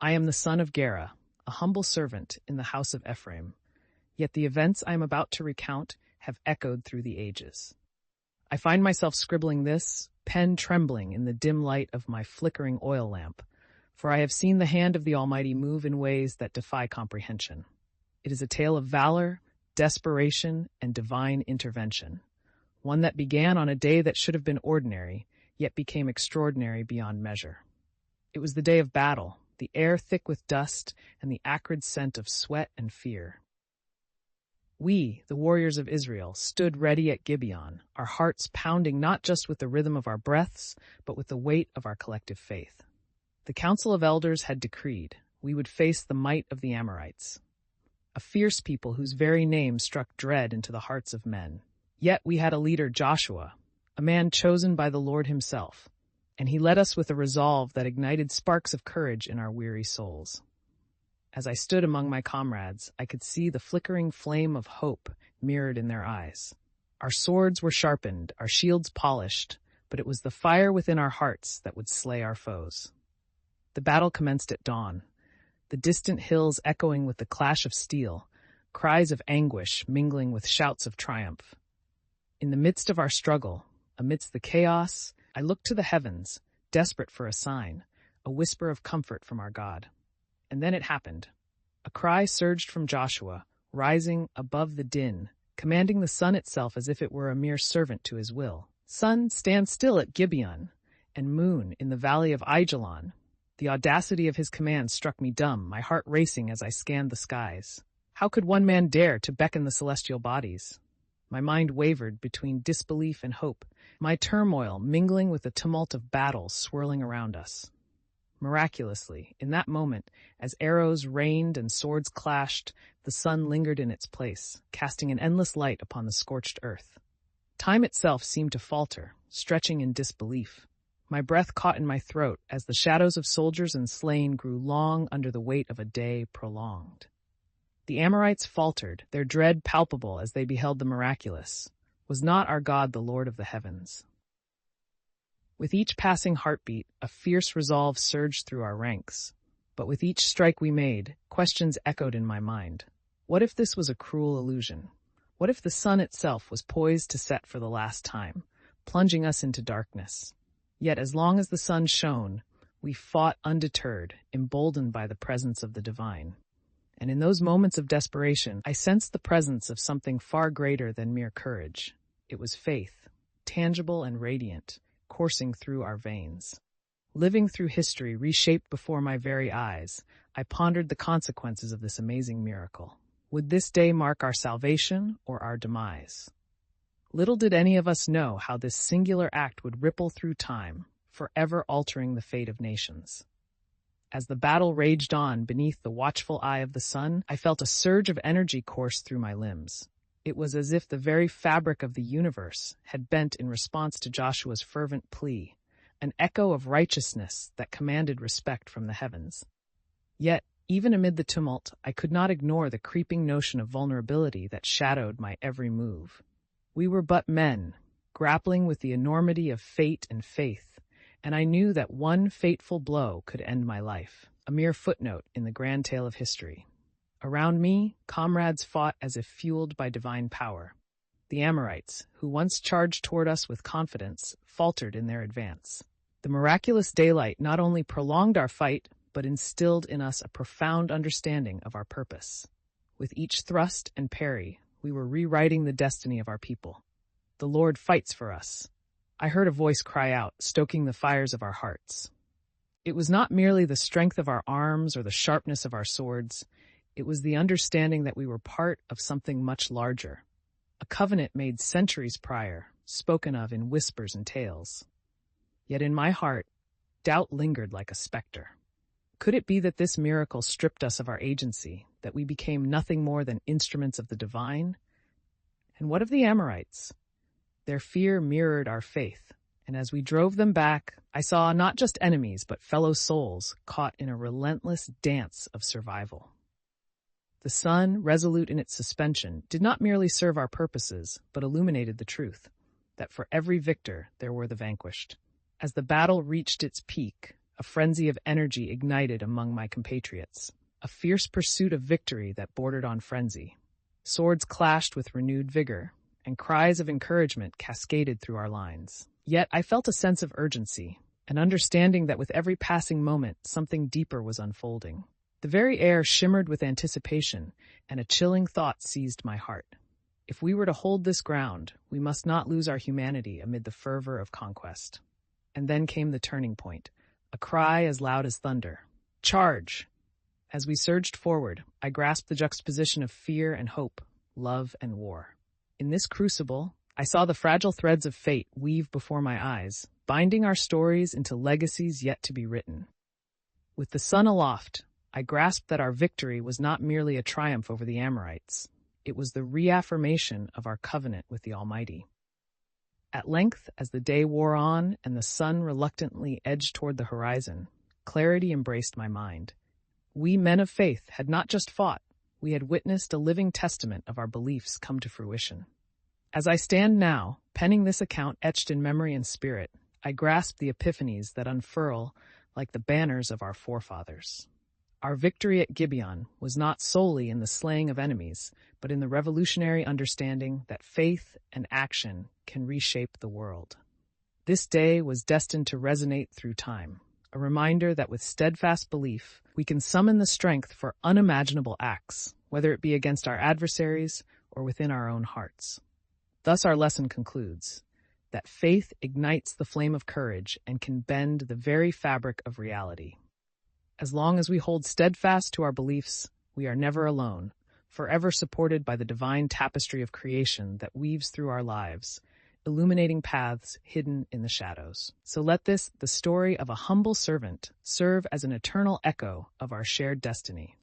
I am the son of Gera, a humble servant in the house of Ephraim. Yet the events I am about to recount have echoed through the ages. I find myself scribbling this, pen trembling in the dim light of my flickering oil lamp, for I have seen the hand of the Almighty move in ways that defy comprehension. It is a tale of valor, desperation, and divine intervention, one that began on a day that should have been ordinary, yet became extraordinary beyond measure. It was the day of battle, the air thick with dust and the acrid scent of sweat and fear. We, the warriors of Israel, stood ready at Gibeon, our hearts pounding not just with the rhythm of our breaths, but with the weight of our collective faith. The Council of Elders had decreed we would face the might of the Amorites, a fierce people whose very name struck dread into the hearts of men. Yet we had a leader, Joshua, a man chosen by the Lord himself, and he led us with a resolve that ignited sparks of courage in our weary souls. As I stood among my comrades, I could see the flickering flame of hope mirrored in their eyes. Our swords were sharpened, our shields polished, but it was the fire within our hearts that would slay our foes. The battle commenced at dawn, the distant hills echoing with the clash of steel, cries of anguish mingling with shouts of triumph. In the midst of our struggle, amidst the chaos, I looked to the heavens, desperate for a sign, a whisper of comfort from our God. And then it happened. A cry surged from Joshua, rising above the din, commanding the sun itself as if it were a mere servant to his will. Sun, stand still at Gibeon, and moon in the valley of Ajalon. The audacity of his command struck me dumb, my heart racing as I scanned the skies. How could one man dare to beckon the celestial bodies? My mind wavered between disbelief and hope, my turmoil mingling with the tumult of battle swirling around us. Miraculously, in that moment, as arrows rained and swords clashed, the sun lingered in its place, casting an endless light upon the scorched earth. Time itself seemed to falter, stretching in disbelief. My breath caught in my throat as the shadows of soldiers and slain grew long under the weight of a day prolonged. The Amorites faltered, their dread palpable as they beheld the miraculous. Was not our God the Lord of the heavens? With each passing heartbeat, a fierce resolve surged through our ranks. But with each strike we made, questions echoed in my mind. What if this was a cruel illusion? What if the sun itself was poised to set for the last time, plunging us into darkness? Yet as long as the sun shone, we fought undeterred, emboldened by the presence of the divine. And in those moments of desperation, I sensed the presence of something far greater than mere courage. It was faith, tangible and radiant, coursing through our veins. Living through history reshaped before my very eyes, I pondered the consequences of this amazing miracle. Would this day mark our salvation or our demise? Little did any of us know how this singular act would ripple through time, forever altering the fate of nations. As the battle raged on beneath the watchful eye of the sun, I felt a surge of energy course through my limbs. It was as if the very fabric of the universe had bent in response to Joshua's fervent plea, an echo of righteousness that commanded respect from the heavens. Yet, even amid the tumult, I could not ignore the creeping notion of vulnerability that shadowed my every move. We were but men, grappling with the enormity of fate and faith, and I knew that one fateful blow could end my life, a mere footnote in the grand tale of history. Around me, comrades fought as if fueled by divine power. The Amorites, who once charged toward us with confidence, faltered in their advance. The miraculous daylight not only prolonged our fight, but instilled in us a profound understanding of our purpose. With each thrust and parry, we were rewriting the destiny of our people. The Lord fights for us. I heard a voice cry out, stoking the fires of our hearts. It was not merely the strength of our arms or the sharpness of our swords. It was the understanding that we were part of something much larger, a covenant made centuries prior, spoken of in whispers and tales. Yet in my heart, doubt lingered like a specter. Could it be that this miracle stripped us of our agency, that we became nothing more than instruments of the divine? And what of the Amorites? Their fear mirrored our faith, and as we drove them back, I saw not just enemies but fellow souls caught in a relentless dance of survival. The sun, resolute in its suspension, did not merely serve our purposes, but illuminated the truth, that for every victor there were the vanquished. As the battle reached its peak, A frenzy of energy ignited among my compatriots, a fierce pursuit of victory that bordered on frenzy. Swords clashed with renewed vigor, and cries of encouragement cascaded through our lines. Yet I felt a sense of urgency, an understanding that with every passing moment something deeper was unfolding. The very air shimmered with anticipation, and a chilling thought seized my heart. If we were to hold this ground, we must not lose our humanity amid the fervor of conquest. And then came the turning point, a cry as loud as thunder. Charge! As we surged forward, I grasped the juxtaposition of fear and hope, love and war. In this crucible, I saw the fragile threads of fate weave before my eyes, binding our stories into legacies yet to be written. With the sun aloft, I grasped that our victory was not merely a triumph over the Amorites. It was the reaffirmation of our covenant with the Almighty. At length, as the day wore on and the sun reluctantly edged toward the horizon, clarity embraced my mind. We men of faith had not just fought, we had witnessed a living testament of our beliefs come to fruition. As I stand now, penning this account etched in memory and spirit, I grasp the epiphanies that unfurl like the banners of our forefathers. Our victory at Gibeon was not solely in the slaying of enemies, but in the revolutionary understanding that faith and action can reshape the world. This day was destined to resonate through time, a reminder that with steadfast belief, we can summon the strength for unimaginable acts, whether it be against our adversaries or within our own hearts. Thus our lesson concludes, that faith ignites the flame of courage and can bend the very fabric of reality. As long as we hold steadfast to our beliefs, we are never alone, forever supported by the divine tapestry of creation that weaves through our lives, illuminating paths hidden in the shadows. So let this, the story of a humble servant, serve as an eternal echo of our shared destiny.